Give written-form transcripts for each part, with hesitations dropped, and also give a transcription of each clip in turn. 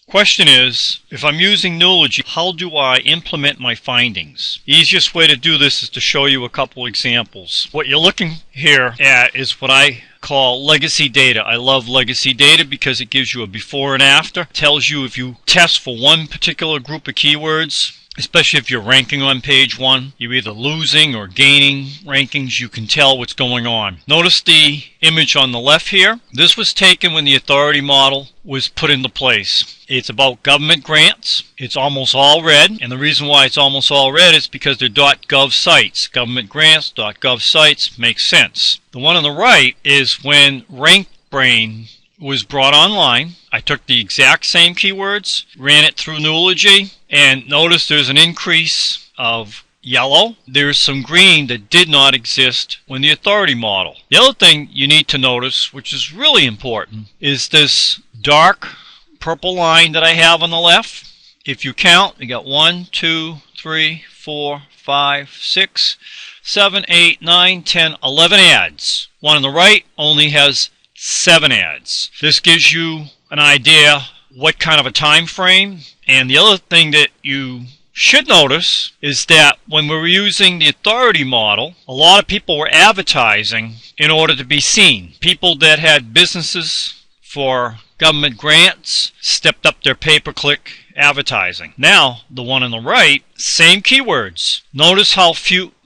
Question is, if I'm using Nooology, how do I implement my findings? The easiest way to do this is to show you a couple examples. What you're looking here at is what I call legacy data. I love legacy data because it gives you a before and after. It tells you if you test for one particular group of keywords, especially if you're ranking on page 1, you're either losing or gaining rankings. You can tell what's going on. Notice the image on the left here. This was taken when the authority model was put into place. It's about government grants. It's almost all red, and the reason why it's almost all red is because they're .gov sites. Government grants, .gov sites, makes sense. The one on the right is when RankBrain was brought online. I took the exact same keywords, ran it through Nooology, and notice there's an increase of yellow. There's some green that did not exist when the authority model. The other thing you need to notice, which is really important, is this dark purple line that I have on the left. If you count, you got 1, 2, 3, 4, 5, 6, 7, 8, 9, 10, 11 ads. One on the right only has 7 ads. This gives you an idea what kind of a time frame. And the other thing that you should notice is that when we were using the authority model, a lot of people were advertising in order to be seen. People that had businesses for government grants stepped up their pay-per-click advertising. Now, the one on the right, same keywords. Notice how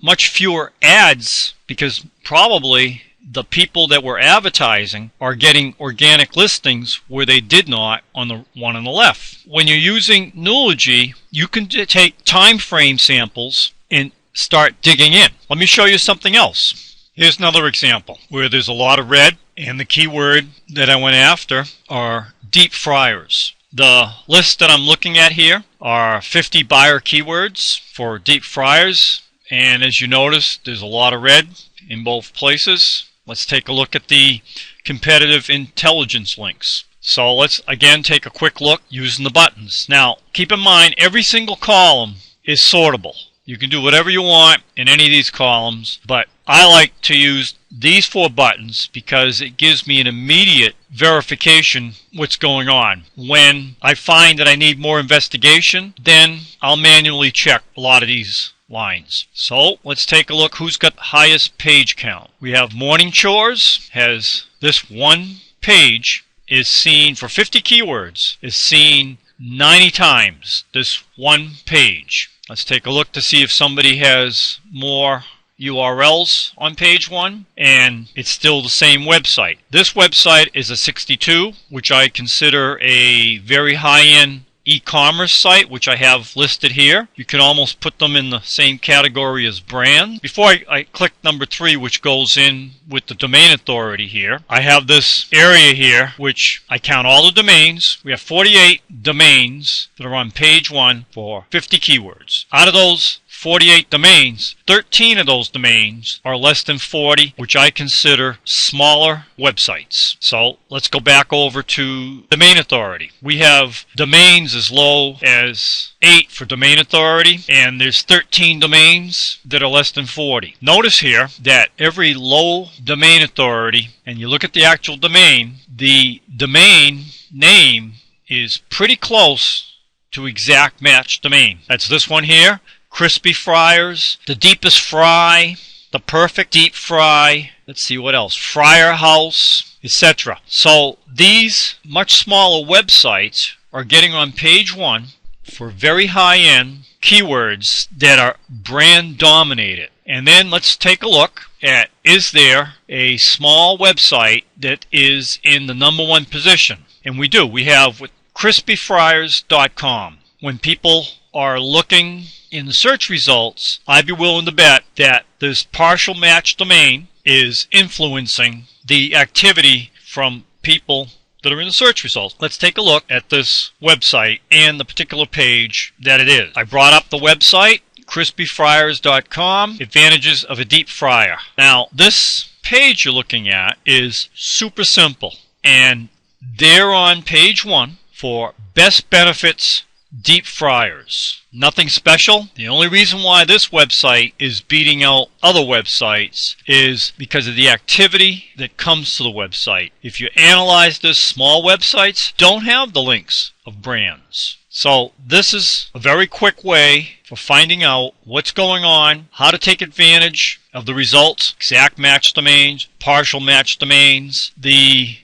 much fewer ads, because probably the people that were advertising are getting organic listings where they did not on the one on the left. When you're using Nooology, you can take time frame samples and start digging in. Let me show you something else. Here's another example where there's a lot of red, and the keyword that I went after are deep fryers. The list that I'm looking at here are 50 buyer keywords for deep fryers, and as you notice, there's a lot of red in both places. Let's take a look at the competitive intelligence links. So let's again take a quick look using the buttons. Now, keep in mind, every single column is sortable. You can do whatever you want in any of these columns, but I like to use these 4 buttons because it gives me an immediate verification what's going on. When I find that I need more investigation, then I'll manually check a lot of these lines. So let's take a look who's got the highest page count. We have morning chores, has this one page is seen for 50 keywords, is seen 90 times, this one page. Let's take a look to see if somebody has more URLs on page 1, and it's still the same website. This website is a 62, which I consider a very high-end e-commerce site, which I have listed here. You can almost put them in the same category as brand. Before I click number 3, which goes in with the domain authority here, I have this area here, which I count all the domains. We have 48 domains that are on page 1 for 50 keywords. Out of those 48 domains, 13 of those domains are less than 40, which I consider smaller websites. So let's go back over to domain authority. We have domains as low as 8 for domain authority, and there's 13 domains that are less than 40. Notice here that every low domain authority, and you look at the actual domain, the domain name is pretty close to exact match domain. That's this one here. Crispy fryers, the deepest fry, the perfect deep fry, let's see what else, fryer house, etc. So these much smaller websites are getting on page 1 for very high-end keywords that are brand dominated. And then let's take a look at, is there a small website that is in the number 1 position? And we do. We have with crispyfryers.com. When people are looking in the search results, I'd be willing to bet that this partial match domain is influencing the activity from people that are in the search results. Let's take a look at this website and the particular page that it is. I brought up the website, crispyfryers.com, advantages of a deep fryer. Now, this page you're looking at is super simple, and they're on page 1 for best benefits deep fryers. Nothing special. The only reason why this website is beating out other websites is because of the activity that comes to the website. If you analyze this, small websites don't have the links of brands. So this is a very quick way for finding out what's going on, how to take advantage of the results, exact match domains, partial match domains.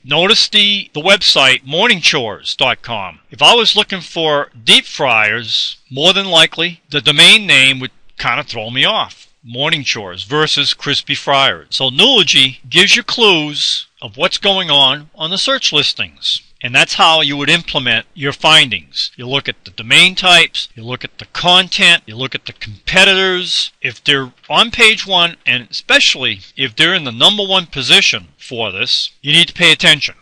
Notice the website morningchores.com. If I was looking for deep fryers, more than likely the domain name would kind of throw me off. Morning chores versus crispy fryers. So Nooology gives you clues of what's going on the search listings. And that's how you would implement your findings. You look at the domain types, you look at the content, you look at the competitors. If they're on page 1, and especially if they're in the #1 position for this, you need to pay attention.